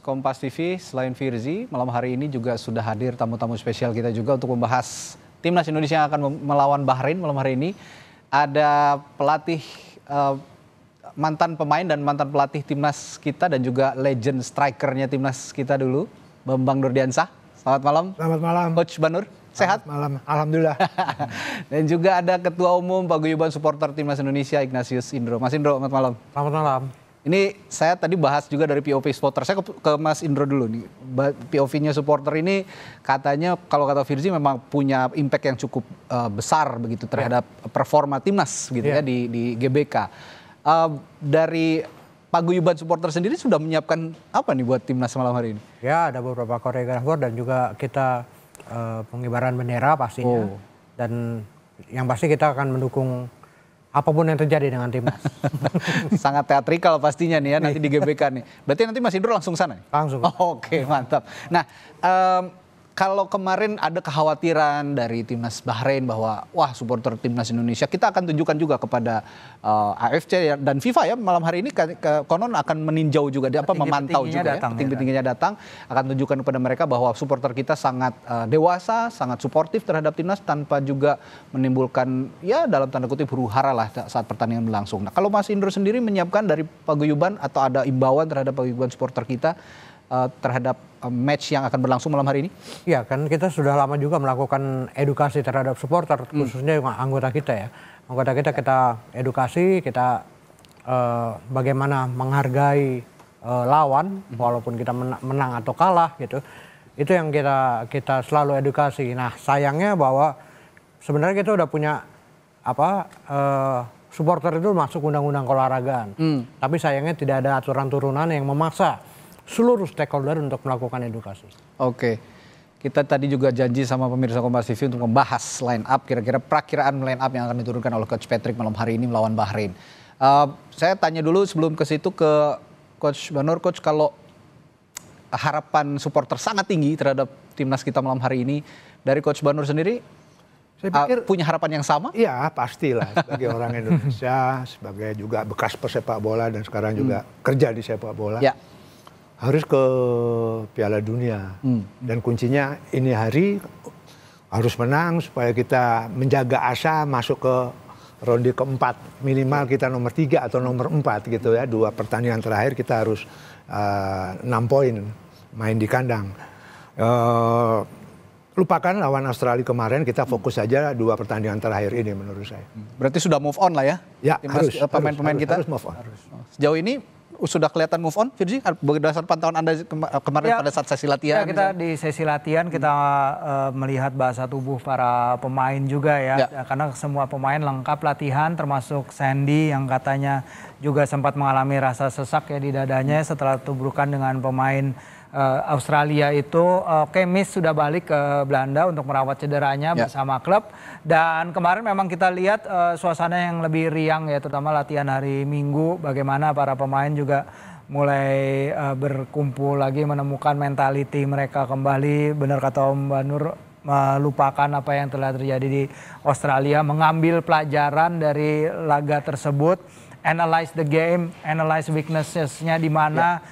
Kompas TV, selain Firzi, malam hari ini juga sudah hadir tamu-tamu spesial kita juga untuk membahas Timnas Indonesia yang akan melawan Bahrain malam hari ini. Ada pelatih, mantan pemain dan mantan pelatih Timnas kita dan juga legend strikernya Timnas kita dulu, Bambang Nurdiansah. Selamat malam. Selamat malam. Coach Banur, sehat? Selamat malam, alhamdulillah. Dan juga ada Ketua Umum Paguyuban Supporter Timnas Indonesia, Ignatius Indro. Mas Indro, selamat malam. Selamat malam. Ini saya tadi bahas juga dari POV supporter. Saya ke Mas Indro dulu nih. POV-nya supporter ini katanya kalau kata Firzi memang punya impact yang cukup besar begitu terhadap performa timnas gitu ya di GBK. Dari Paguyuban supporter sendiri sudah menyiapkan apa nih buat timnas malam hari ini? Ya, ada beberapa koreografer dan juga kita pengibaran bendera pastinya. Dan yang pasti kita akan mendukung apapun yang terjadi dengan timnas. Sangat teatrikal pastinya nih ya nanti di GBK nih. Berarti nanti Mas Indro langsung sana nih? Langsung. Oh, oke, mantap. Nah, kalau kemarin ada kekhawatiran dari timnas Bahrain bahwa wah supporter timnas Indonesia kita akan tunjukkan juga kepada AFC dan FIFA ya malam hari ini konon akan meninjau juga memantau juga petinggi-petingginya datang akan tunjukkan kepada mereka bahwa supporter kita sangat dewasa, sangat suportif terhadap timnas tanpa juga menimbulkan ya dalam tanda kutip huru-hara lah saat pertandingan berlangsung. Nah, kalau Mas Indro sendiri menyiapkan dari paguyuban atau ada imbauan terhadap paguyuban supporter kita terhadap match yang akan berlangsung malam hari ini? Ya, kan kita sudah lama juga melakukan edukasi terhadap supporter, khususnya anggota kita ya. Anggota kita edukasi, kita bagaimana menghargai lawan, walaupun kita menang atau kalah gitu. Itu yang kita selalu edukasi. Nah, sayangnya bahwa sebenarnya kita udah punya supporter itu masuk undang-undang keolahragaan. Tapi sayangnya tidak ada aturan turunan yang memaksa seluruh stakeholder untuk melakukan edukasi. Oke, kita tadi juga janji sama pemirsa Kompas TV untuk membahas line up, kira-kira perakiraan line up yang akan diturunkan oleh Coach Patrick malam hari ini melawan Bahrain. Saya tanya dulu sebelum ke situ ke Coach Banur, Coach, kalau harapan supporter sangat tinggi terhadap timnas kita malam hari ini, dari Coach Banur sendiri, saya pikir punya harapan yang sama? Iya, pastilah. Sebagai orang Indonesia, sebagai juga bekas pesepak bola dan sekarang juga kerja di sepak bola. Ya. Harus ke Piala Dunia dan kuncinya ini hari harus menang supaya kita menjaga asa masuk ke ronde keempat, minimal kita nomor 3 atau nomor 4 gitu ya. 2 pertandingan terakhir kita harus 6 poin main di kandang. Lupakan lawan Australia kemarin, kita fokus saja 2 pertandingan terakhir ini menurut saya. Berarti sudah move on lah ya? Ya, pemain-pemain kita harus move on. Sejauh ini sudah kelihatan move on, Firzi? Berdasarkan pantauan Anda kemarin ya, pada saat sesi latihan? Ya, kita di sesi latihan kita melihat bahasa tubuh para pemain juga ya. Karena semua pemain lengkap latihan, termasuk Sandy yang katanya juga sempat mengalami rasa sesak ya di dadanya setelah tubrukan dengan pemain Australia itu. Kemis sudah balik ke Belanda untuk merawat cederanya bersama klub. Dan kemarin memang kita lihat suasana yang lebih riang ya, terutama latihan hari Minggu, bagaimana para pemain juga mulai berkumpul lagi, menemukan mentality mereka kembali. Benar kata Om Banur, melupakan apa yang telah terjadi di Australia, mengambil pelajaran dari laga tersebut, analyze the game, analyze weaknesses-nya di mana,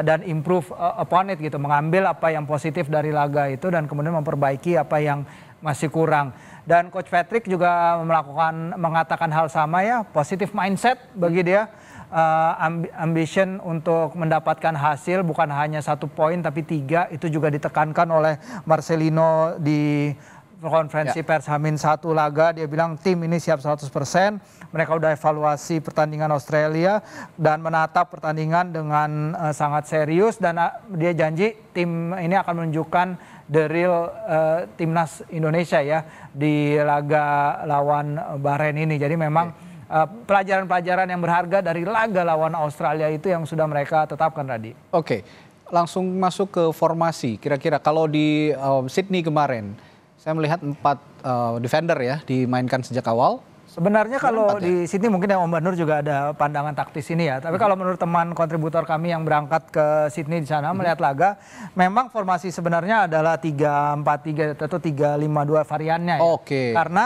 dan improve upon it gitu, mengambil apa yang positif dari laga itu dan kemudian memperbaiki apa yang masih kurang. Dan Coach Patrick juga mengatakan hal sama ya, positive mindset bagi dia, ambition untuk mendapatkan hasil bukan hanya 1 poin tapi 3, itu juga ditekankan oleh Marcelino di konferensi pers H-1 laga. Dia bilang tim ini siap 100%, mereka udah evaluasi pertandingan Australia dan menatap pertandingan dengan sangat serius, dan dia janji tim ini akan menunjukkan the real timnas Indonesia ya di laga lawan Bahrain ini. Jadi memang pelajaran-pelajaran yang berharga dari laga lawan Australia itu yang sudah mereka tetapkan tadi. Oke, langsung masuk ke formasi. Kira-kira kalau di Sydney kemarin, saya melihat 4 defender ya dimainkan sejak awal. Sebenarnya kalau di Sydney mungkin Om Banur juga ada pandangan taktis ini ya. Tapi kalau menurut teman kontributor kami yang berangkat ke Sydney di sana melihat laga, memang formasi sebenarnya adalah 3-4-3 atau 3-5-2 variannya ya. Karena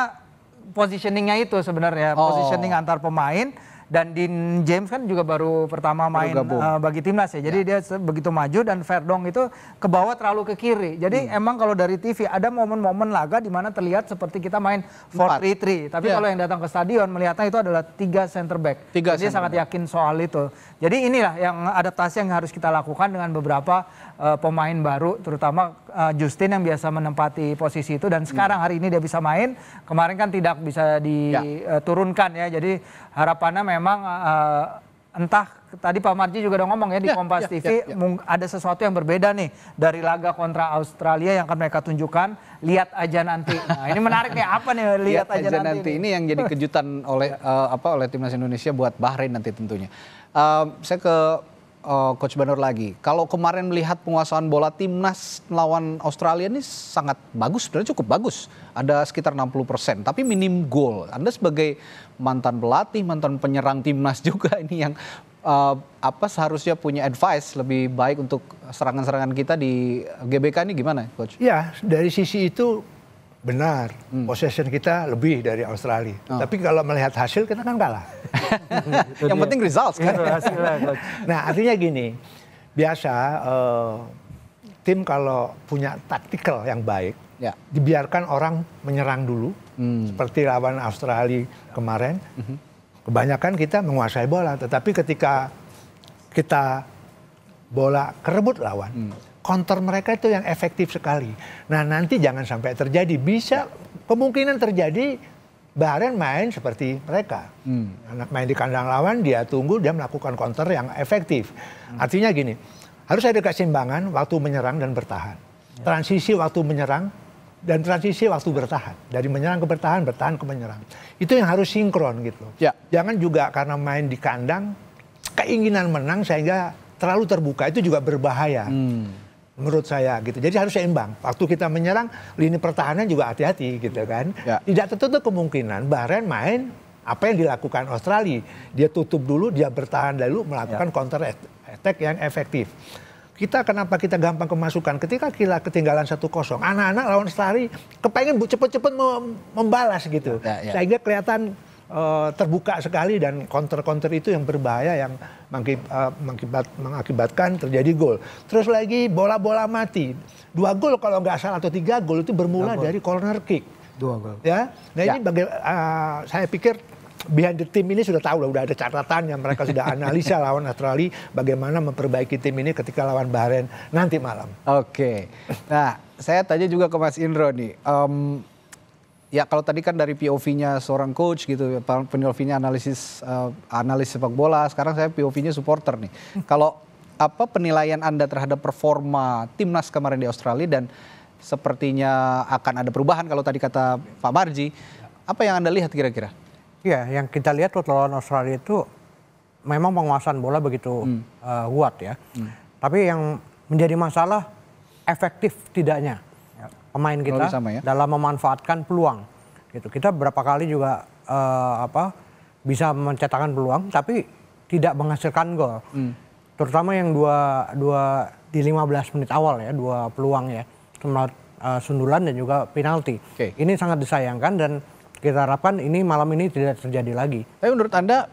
positioningnya itu sebenarnya, positioning antar pemain. Dan Dean James kan juga baru pertama main bagi timnas ya. Jadi dia begitu maju dan Verdonk itu ke bawah terlalu ke kiri. Jadi emang kalau dari TV ada momen-momen laga di mana terlihat seperti kita main 4-3-3. Tapi kalau yang datang ke stadion melihatnya itu adalah 3 center back. Dia sangat yakin soal itu. Jadi inilah yang adaptasi yang harus kita lakukan dengan beberapa pemain baru, terutama Justin yang biasa menempati posisi itu, dan sekarang hari ini dia bisa main. Kemarin kan tidak bisa diturunkan ya. Jadi harapannya memang entah tadi Pak Marji juga udah ngomong ya di Kompas TV ada sesuatu yang berbeda nih dari laga kontra Australia yang akan mereka tunjukkan. Lihat aja nanti. Nah, ini menarik nih, apa nih lihat aja nanti. Ini yang jadi kejutan oleh oleh timnas Indonesia buat Bahrain nanti tentunya. Saya ke Coach Banur lagi. Kalau kemarin melihat penguasaan bola timnas melawan Australia ini sangat bagus, sebenarnya cukup bagus. Ada sekitar 60%, tapi minim gol. Anda sebagai mantan pelatih, mantan penyerang timnas juga ini yang seharusnya punya advice lebih baik untuk serangan-serangan kita di GBK ini gimana, Coach? Ya, dari sisi itu benar, possession kita lebih dari Australia. Tapi kalau melihat hasil kita kan kalah. Yang penting results kan. Nah, artinya gini, biasa tim kalau punya taktikal yang baik, dibiarkan orang menyerang dulu, seperti lawan Australia kemarin. Kebanyakan kita menguasai bola, tetapi ketika kita bola kerebut lawan, counter mereka itu yang efektif sekali. Nah, nanti jangan sampai terjadi. Bisa kemungkinan terjadi Bahrain main seperti mereka. Anak main di kandang lawan, dia tunggu, dia melakukan counter yang efektif. Artinya gini, harus ada keseimbangan waktu menyerang dan bertahan. Transisi waktu menyerang dan transisi waktu bertahan. Dari menyerang ke bertahan, bertahan ke menyerang. Itu yang harus sinkron gitu. Jangan juga karena main di kandang, keinginan menang sehingga terlalu terbuka, itu juga berbahaya. Menurut saya gitu. Jadi harus seimbang. Waktu kita menyerang, lini pertahanan juga hati-hati gitu kan. Tidak tertutup kemungkinan Bahrain main apa yang dilakukan Australia. Dia tutup dulu, dia bertahan dulu, melakukan counter attack yang efektif. Kenapa kita gampang kemasukan? Ketika kita ketinggalan 1-0, anak-anak lawan Australia kepengen cepet-cepet membalas gitu. Sehingga kelihatan terbuka sekali, dan counter-counter itu yang berbahaya, yang mengakibatkan terjadi gol. Terus lagi bola-bola mati. 2 gol kalau nggak salah atau 3 gol itu bermula dari corner kick. 2 gol. Ya, nah ini saya pikir behind the team ini sudah tahu lah, udah ada catatannya, mereka sudah analisa lawan Australia bagaimana memperbaiki tim ini ketika lawan Bahrain nanti malam. Oke. Nah, saya tanya juga ke Mas Indro nih. Ya kalau tadi kan dari POV-nya seorang coach gitu, POV-nya analis sepak bola, sekarang saya POV-nya supporter nih. Kalau apa penilaian Anda terhadap performa timnas kemarin di Australia, dan sepertinya akan ada perubahan kalau tadi kata Pak Marji, apa yang Anda lihat kira-kira? Ya, yang kita lihat waktu lawan Australia itu memang penguasaan bola begitu kuat ya. Tapi yang menjadi masalah efektif tidaknya pemain kita dalam memanfaatkan peluang. Gitu. Kita berapa kali juga bisa mencetakkan peluang, tapi tidak menghasilkan gol. Terutama yang dua di 15 menit awal ya, 2 peluang ya, sundulan dan juga penalti. Ini sangat disayangkan dan kita harapkan ini malam ini tidak terjadi lagi. Tapi menurut Anda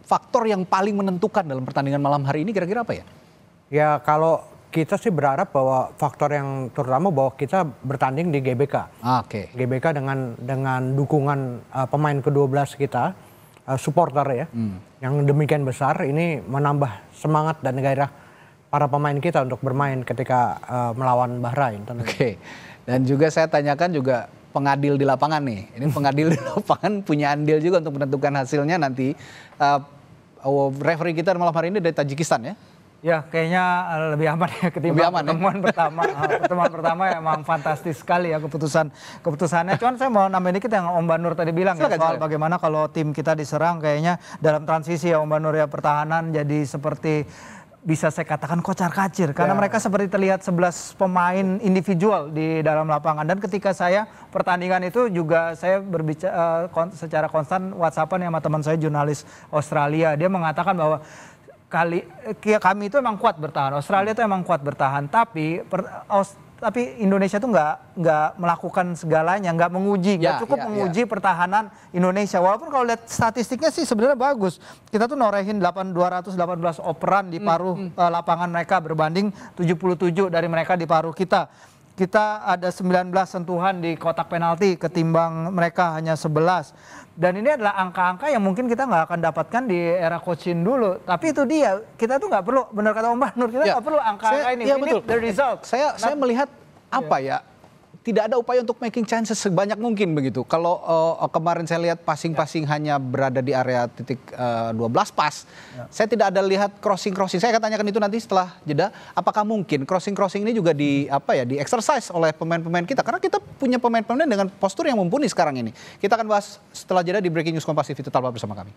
faktor yang paling menentukan dalam pertandingan malam hari ini kira-kira apa ya? Ya kalau kita sih berharap bahwa faktor yang terutama bahwa kita bertanding di GBK. GBK dengan dukungan pemain ke-12 kita, supporter ya, yang demikian besar, ini menambah semangat dan gairah para pemain kita untuk bermain ketika melawan Bahrain. Dan juga saya tanyakan juga pengadil di lapangan nih. Ini pengadil di lapangan punya andil juga untuk menentukan hasilnya nanti. Referee kita malam hari ini dari Tajikistan ya? Ya kayaknya lebih aman ya ketimbang pertemuan pertama. Pertemuan pertama emang fantastis sekali ya keputusannya. Cuman saya mau nambahin dikit yang Om Banur tadi bilang ya, soal bagaimana kalau tim kita diserang kayaknya dalam transisi ya Om Banur ya, pertahanan jadi seperti bisa saya katakan kocar-kacir karena mereka seperti terlihat 11 pemain individual di dalam lapangan. Dan ketika saya pertandingan itu juga saya berbicara secara konstan WhatsAppan sama teman saya jurnalis Australia. Dia mengatakan bahwa kami itu emang kuat bertahan. Australia itu emang kuat bertahan, tapi tapi Indonesia tuh nggak melakukan segalanya, nggak menguji, nggak cukup menguji pertahanan Indonesia. Walaupun kalau lihat statistiknya sih sebenarnya bagus. Kita tuh norehin 218 operan di paruh lapangan mereka berbanding 77 dari mereka di paruh kita. Kita ada 19 sentuhan di kotak penalti ketimbang mereka hanya 11. Dan ini adalah angka-angka yang mungkin kita nggak akan dapatkan di era Coach Shin dulu. Tapi itu dia, kita tuh nggak perlu, benar kata Om Nur, kita nggak perlu angka-angka ini. Ya, We need the result. Saya melihat apa ya, tidak ada upaya untuk making chances sebanyak mungkin begitu. Kalau kemarin saya lihat passing-passing hanya berada di area titik 12 pas. Saya tidak ada lihat crossing-crossing. Saya akan tanyakan itu nanti setelah jeda. Apakah mungkin crossing-crossing ini juga di exercise oleh pemain-pemain kita? Karena kita punya pemain-pemain dengan postur yang mumpuni sekarang ini. Kita akan bahas setelah jeda di Breaking News Kompas TV. Tetaplah bersama kami.